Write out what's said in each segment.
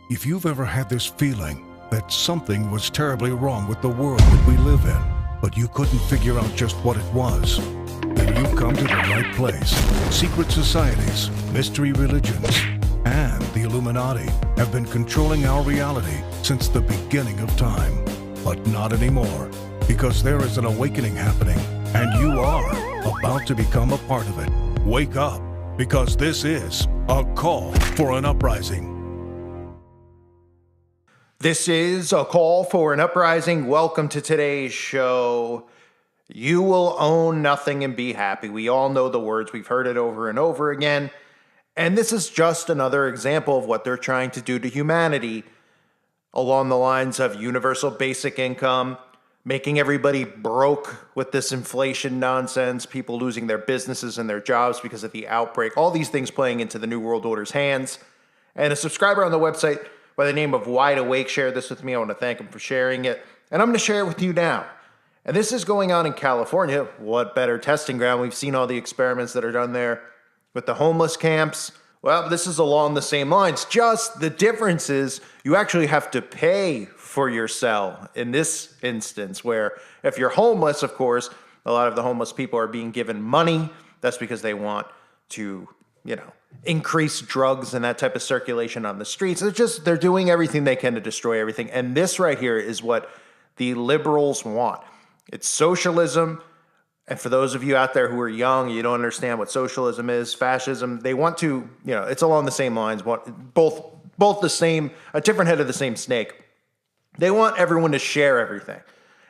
If you've ever had this feeling that something was terribly wrong with the world that we live in, but you couldn't figure out just what it was, then you've come to the right place. Secret societies, mystery religions, and the Illuminati have been controlling our reality since the beginning of time. But not anymore, because there is an awakening happening, and you are about to become a part of it. Wake up, because this is a call for an uprising. This is a call for an uprising. Welcome to today's show. You will own nothing and be happy. We all know the words. We've heard it over and over again. And this is just another example of what they're trying to do to humanity along the lines of universal basic income, making everybody broke with this inflation nonsense, people losing their businesses and their jobs because of the outbreak, all these things playing into the New World Order's hands. And a subscriber on the website by the name of Wide Awake shared this with me. I want to thank him for sharing it. And I'm going to share it with you now. And this is going on in California. What better testing ground? We've seen all the experiments that are done there with the homeless camps. Well, this is along the same lines. Just the difference is you actually have to pay for your cell in this instance, where if you're homeless, of course, a lot of the homeless people are being given money. That's because they want to, increase drugs and that type of circulation on the streets. They're doing everything they can to destroy everything. And this right here is what the liberals want. It's socialism. And for those of you out there who are young, you don't understand what socialism is, fascism, they want to, it's along the same lines, both the same, a different head of the same snake. They want everyone to share everything.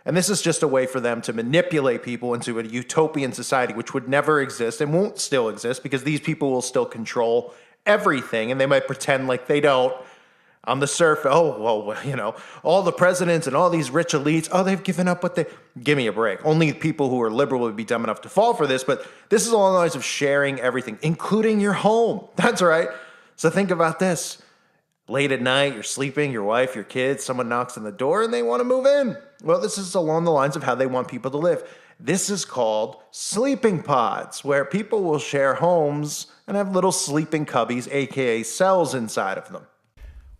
And this is just a way for them to manipulate people into a utopian society, which would never exist and won't still exist because these people will still control everything. And they might pretend like they don't on the surface. Oh, well, all the presidents and all these rich elites, they've given up what they... Give me a break. Only people who are liberal would be dumb enough to fall for this. But this is along the lines of sharing everything, including your home. That's right. So think about this. Late at night, you're sleeping, your wife, your kids, someone knocks on the door and they want to move in. Well, this is along the lines of how they want people to live. This is called sleeping pods, where people will share homes and have little sleeping cubbies, aka cells, inside of them.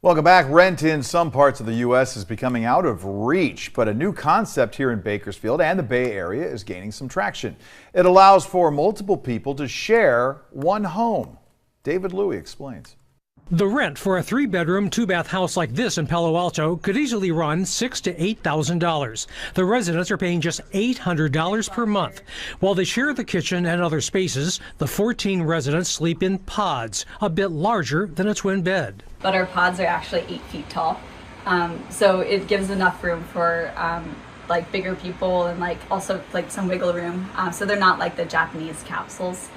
Welcome back. Rent in some parts of the U.S. is becoming out of reach, but a new concept here in Bakersfield and the Bay Area is gaining some traction. It allows for multiple people to share one home. David Louie explains. The rent for a 3-bedroom, 2-bath house like this in Palo Alto could easily run $6,000 to $8,000. The residents are paying just $800 per month. While they share the kitchen and other spaces, the 14 residents sleep in pods, a bit larger than a twin bed. But our pods are actually 8 feet tall, so it gives enough room for bigger people and also some wiggle room. So they're not like the Japanese capsules.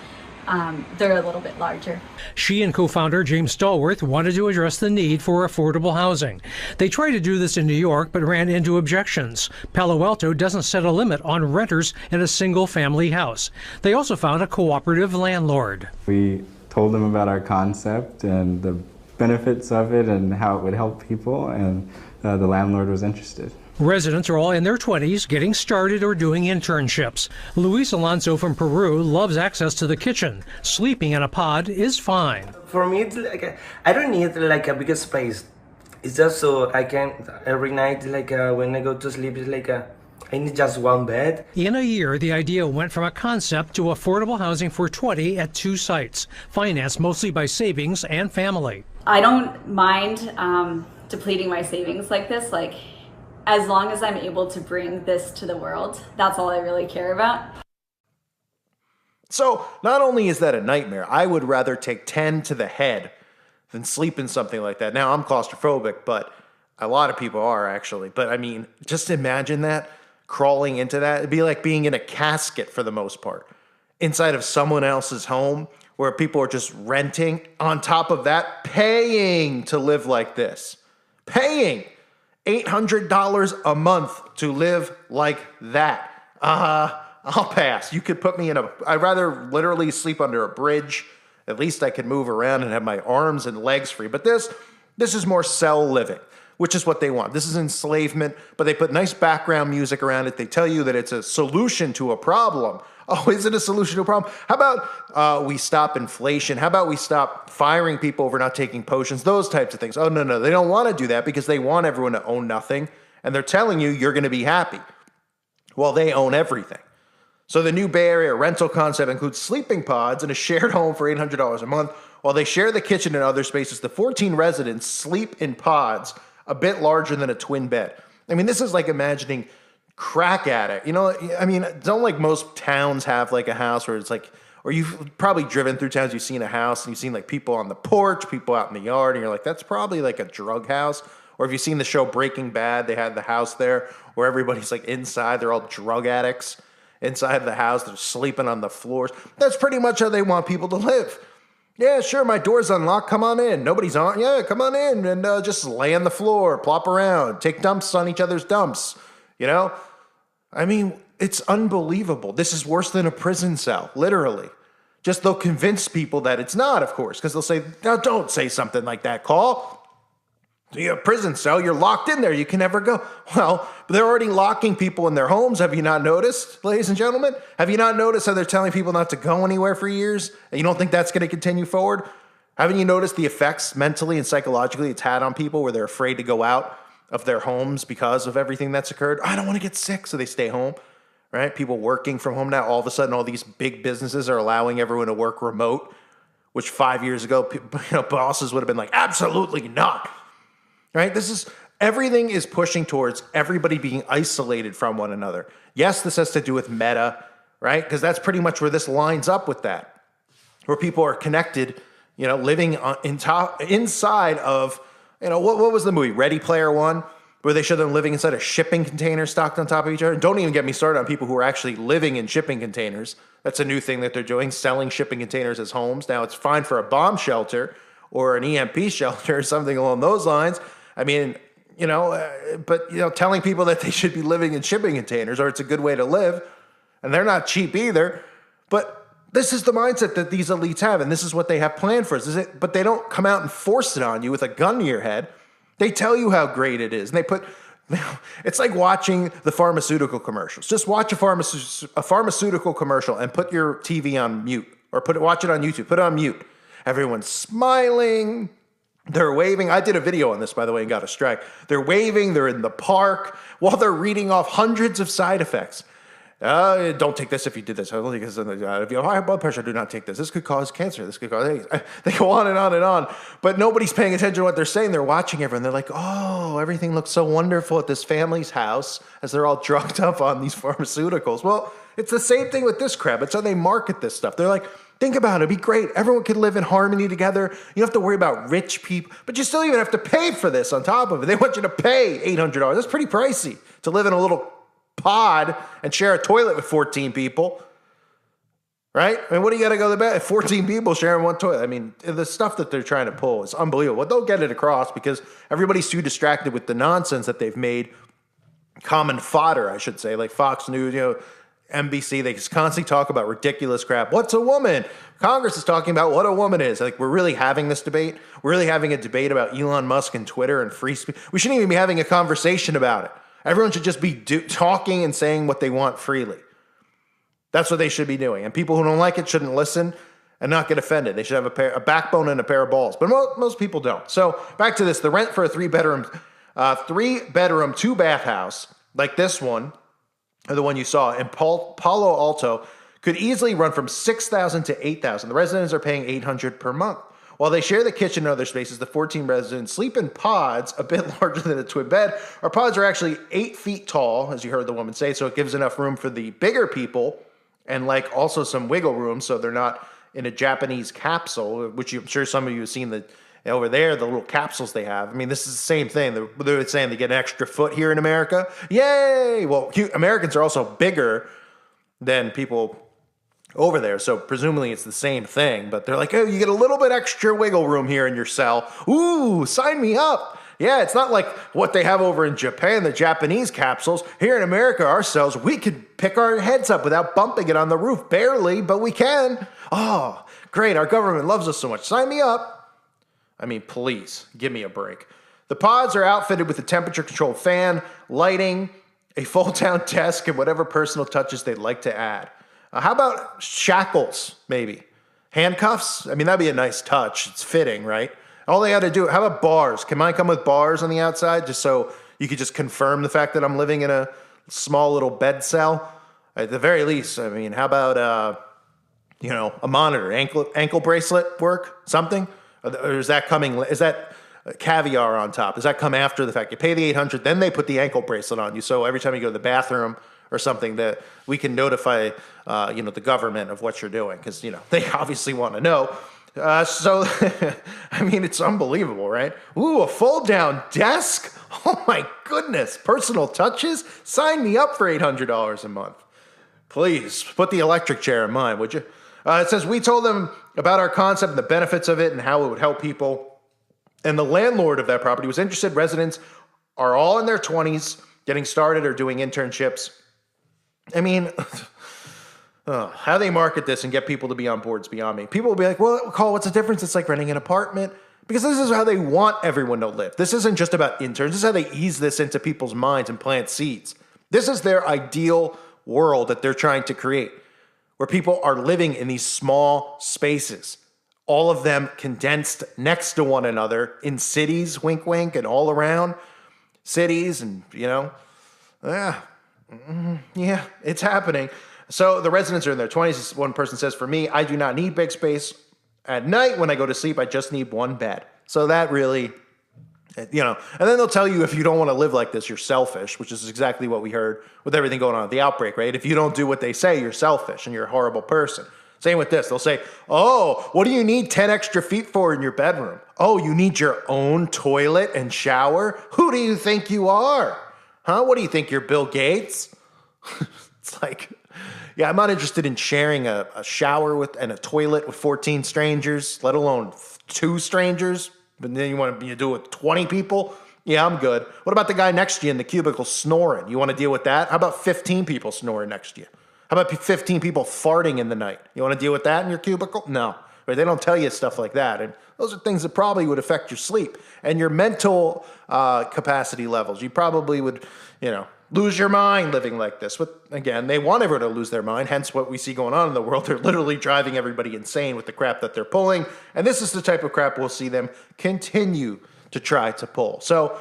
They're a little bit larger. She and co-founder James Stallworth wanted to address the need for affordable housing. They tried to do this in New York, but ran into objections. Palo Alto doesn't set a limit on renters in a single-family house. They also found a cooperative landlord. We told them about our concept and the benefits of it and how it would help people, and the landlord was interested. Residents are all in their 20s, getting started or doing internships. Luis Alonso from Peru loves access to the kitchen. Sleeping in a pod is fine. For me, it's I don't need a bigger space. It's just so I can, every night, when I go to sleep, it's I need just one bed. In a year, the idea went from a concept to affordable housing for 20 at 2 sites, financed mostly by savings and family. I don't mind depleting my savings like this. As long as I'm able to bring this to the world, that's all I really care about. So not only is that a nightmare, I would rather take 10 to the head than sleep in something like that. Now, I'm claustrophobic, but a lot of people are actually. But I mean, just imagine that, crawling into that. It'd be like being in a casket for the most part, inside of someone else's home where people are just renting. On top of that, paying to live like this. Paying $800 a month to live like that. I'll pass. You could put me I'd rather literally sleep under a bridge. At least I can move around and have my arms and legs free. But this is more cell living, which is what they want. This is enslavement, but they put nice background music around it. They tell you that it's a solution to a problem. Oh, is it a solution to a problem? How about we stop inflation? How about we stop firing people over not taking potions? Those types of things. Oh, no. They don't want to do that because they want everyone to own nothing. And they're telling you you're going to be happy. Well, they own everything. So the new Bay Area rental concept includes sleeping pods in a shared home for $800 a month. While they share the kitchen and other spaces, the 14 residents sleep in pods a bit larger than a twin bed. I mean, this is like imagining crack addict. You know, I mean, don't like most towns have like a house where it's like, or you've probably driven through towns, you've seen a house and you've seen like people on the porch, people out in the yard, and you're like, that's probably like a drug house. Or if you've seen the show Breaking Bad, they had the house there where everybody's like inside, they're all drug addicts inside the house, they're sleeping on the floors. That's pretty much how they want people to live. Yeah, sure, my door's unlocked, come on in. Nobody's on, yeah, come on in and just lay on the floor, plop around, take dumps on each other's dumps, you know? I mean, it's unbelievable. This is worse than a prison cell, literally. Just they'll convince people that it's not, of course, because they'll say, now don't say something like that, Call. You're a prison cell, you're locked in there, you can never go. Well, they're already locking people in their homes. Have you not noticed, ladies and gentlemen? Have you not noticed how they're telling people not to go anywhere for years? And you don't think that's going to continue forward? Haven't you noticed the effects mentally and psychologically it's had on people where they're afraid to go out of their homes because of everything that's occurred? I don't want to get sick, so they stay home, right? People working from home now, all of a sudden all these big businesses are allowing everyone to work remote, which 5 years ago, bosses would have been like, absolutely not, right? Everything is pushing towards everybody being isolated from one another. Yes, this has to do with meta, right? Because that's pretty much where this lines up with that, where people are connected, living inside of, what was the movie? Ready Player One, where they show them living inside a shipping container stocked on top of each other. Don't even get me started on people who are actually living in shipping containers. That's a new thing that they're doing, selling shipping containers as homes. Now, it's fine for a bomb shelter or an EMP shelter or something along those lines. I mean, but telling people that they should be living in shipping containers or it's a good way to live, and they're not cheap either. But this is the mindset that these elites have, and this is what they have planned for us. But they don't come out and force it on you with a gun to your head. They tell you how great it is, and it's like watching the pharmaceutical commercials. Just watch a pharmaceutical commercial and put your TV on mute, or watch it on YouTube. Put it on mute. Everyone's smiling. They're waving. I did a video on this, by the way, and got a strike. They're waving. They're in the park while they're reading off hundreds of side effects. Don't take this if you did this. If you have high blood pressure, do not take this. This could cause cancer. This could cause AIDS. They go on and on and on. But nobody's paying attention to what they're saying. They're watching everyone. They're like, oh, everything looks so wonderful at this family's house as they're all drugged up on these pharmaceuticals. Well, it's the same thing with this crap. It's how they market this stuff. They're like, think about it. It'd be great. Everyone could live in harmony together. You don't have to worry about rich people, but you still even have to pay for this on top of it. They want you to pay $800. That's pretty pricey to live in a little pod and share a toilet with 14 people, right? I mean, what do you got to go to bed? 14 people sharing one toilet. I mean, the stuff that they're trying to pull is unbelievable. They'll get it across because everybody's too distracted with the nonsense that they've made common fodder, I should say, like Fox News, NBC. They just constantly talk about ridiculous crap. What's a woman? Congress is talking about what a woman is. Like, we're really having this debate. We're really having a debate about Elon Musk and Twitter and free speech. We shouldn't even be having a conversation about it. Everyone should just be talking and saying what they want freely. That's what they should be doing. And people who don't like it shouldn't listen and not get offended. They should have a backbone and a pair of balls. But most people don't. So back to this. The rent for a three-bedroom, 2-bath house like this one, or the one you saw in Palo Alto, could easily run from $6,000 to $8,000. The residents are paying $800 per month. While they share the kitchen and other spaces, the 14 residents sleep in pods a bit larger than a twin bed. Our pods are actually 8 feet tall, as you heard the woman say, so it gives enough room for the bigger people and also some wiggle room so they're not in a Japanese capsule, which I'm sure some of you have seen over there, the little capsules they have. I mean, this is the same thing. They're saying they get an extra foot here in America. Yay! Well, Americans are also bigger than people over there, so presumably it's the same thing, but they're like, oh, you get a little bit extra wiggle room here in your cell. Ooh, sign me up. Yeah, it's not like what they have over in Japan, the Japanese capsules. Here in America, our cells, we could pick our heads up without bumping it on the roof. Barely, but we can. Oh, great, our government loves us so much. Sign me up. I mean, please, give me a break. The pods are outfitted with a temperature-controlled fan, lighting, a fold-down desk, and whatever personal touches they'd like to add. How about shackles, maybe? Handcuffs? I mean, that'd be a nice touch. It's fitting, right? All they got to do, how about bars? Can mine come with bars on the outside just so you could just confirm the fact that I'm living in a small little bed cell? At the very least, I mean, how about, a monitor, ankle bracelet work, something? Or is that coming, is that caviar on top? Does that come after the fact? You pay the $800, then they put the ankle bracelet on you. So every time you go to the bathroom or something, that we can notify, the government of what you're doing, because, they obviously want to know. So, I mean, it's unbelievable, right? Ooh, a fold-down desk? Oh, my goodness. Personal touches? Sign me up for $800 a month. Please, put the electric chair in mine, would you? It says, we told them about our concept and the benefits of it and how it would help people. And the landlord of that property was interested. Residents are all in their 20s, getting started or doing internships. I mean... how they market this and get people to be on board is beyond me. People will be like, well, Cole, what's the difference? It's like renting an apartment. Because this is how they want everyone to live. This isn't just about interns. This is how they ease this into people's minds and plant seeds. This is their ideal world that they're trying to create, where people are living in these small spaces, all of them condensed next to one another in cities, wink, wink, and all around cities. And, yeah, it's happening. So the residents are in their 20s. One person says, for me, I do not need big space. At night when I go to sleep, I just need one bed. So that really, and then they'll tell you if you don't want to live like this, you're selfish, which is exactly what we heard with everything going on at the outbreak, right? If you don't do what they say, you're selfish and you're a horrible person. Same with this. They'll say, oh, what do you need 10 extra feet for in your bedroom? Oh, you need your own toilet and shower? Who do you think you are? Huh? What do you think? You're Bill Gates? It's like... Yeah, I'm not interested in sharing a shower and a toilet with 14 strangers, let alone 2 strangers. But then you want to do it with 20 people? Yeah, I'm good. What about the guy next to you in the cubicle snoring? You want to deal with that? How about 15 people snoring next to you? How about 15 people farting in the night? You want to deal with that in your cubicle? No. Right? They don't tell you stuff like that. And those are things that probably would affect your sleep and your mental capacity levels. You probably would, lose your mind living like this. But again, they want everyone to lose their mind, hence what we see going on in the world. They're literally driving everybody insane with the crap that they're pulling. And this is the type of crap we'll see them continue to try to pull. So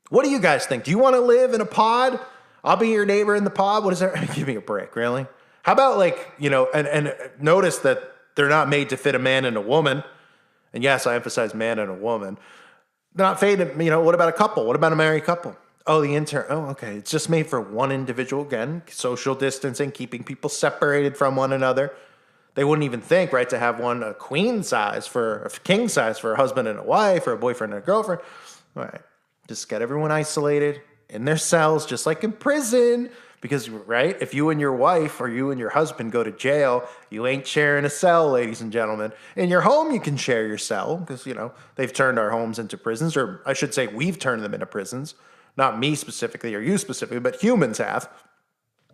what do you guys think? Do you want to live in a pod? I'll be your neighbor in the pod. What is that? Give me a break, really? How about and notice that they're not made to fit a man and a woman. And yes, I emphasize man and a woman. They're not made to, what about a couple? What about a married couple? Oh, the intern. Oh, okay. It's just made for one individual. Again, social distancing, keeping people separated from one another. They wouldn't even think, right, to have one a king size for a husband and a wife, or a boyfriend and a girlfriend. All right. Just get everyone isolated in their cells, just like in prison. Because, right, if you and your wife or you and your husband go to jail, you ain't sharing a cell, ladies and gentlemen. In your home, you can share your cell because, they've turned our homes into prisons, or I should say we've turned them into prisons. Not me specifically or you specifically, but humans have,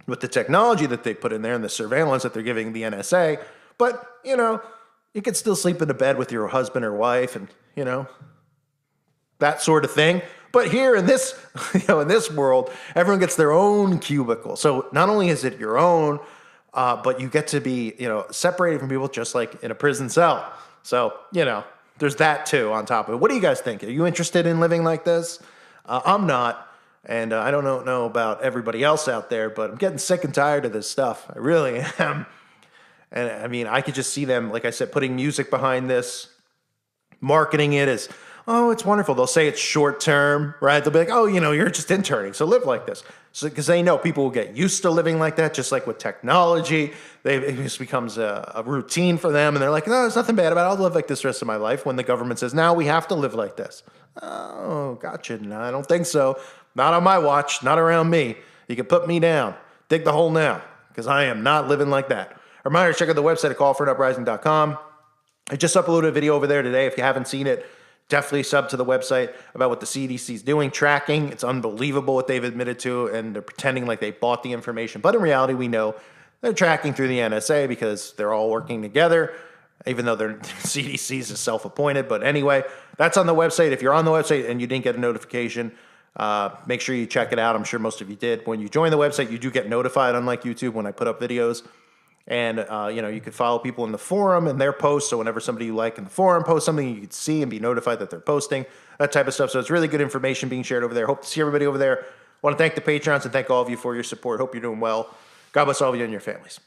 with the technology that they put in there and the surveillance that they're giving the NSA. But, you could still sleep in a bed with your husband or wife and, that sort of thing. But here in this, in this world, everyone gets their own cubicle. So not only is it your own, but you get to be, separated from people just like in a prison cell. So, there's that too on top of it. What do you guys think? Are you interested in living like this? I'm not, and I don't know about everybody else out there, but I'm getting sick and tired of this stuff. I really am. And I mean, I could just see them, like I said, putting music behind this, marketing it as, oh, it's wonderful. They'll say it's short term, right? They'll be like, oh, you're just interning, so live like this. So because they know people will get used to living like that, just like with technology. It just becomes a routine for them, and they're like, no, there's nothing bad about it. I'll live like this the rest of my life. When the government says, now we have to live like this. Oh, gotcha. No, I don't think so. Not on my watch. Not around me. You can put me down. Dig the hole now, because I am not living like that. Reminder, check out the website at callforanuprising.com. I just uploaded a video over there today. If you haven't seen it, definitely sub to the website about what the CDC is doing, tracking. It's unbelievable what they've admitted to, and they're pretending like they bought the information. But in reality, we know they're tracking through the NSA because they're all working together, even though their CDC's is self-appointed. But anyway, that's on the website. If you're on the website and you didn't get a notification, make sure you check it out. I'm sure most of you did. When you join the website, you do get notified, unlike YouTube, when I put up videos. And, you could follow people in the forum and their posts. So whenever somebody you like in the forum posts something, you could see and be notified that they're posting, that type of stuff. So it's really good information being shared over there. Hope to see everybody over there. Want to thank the Patrons and thank all of you for your support. Hope you're doing well. God bless all of you and your families.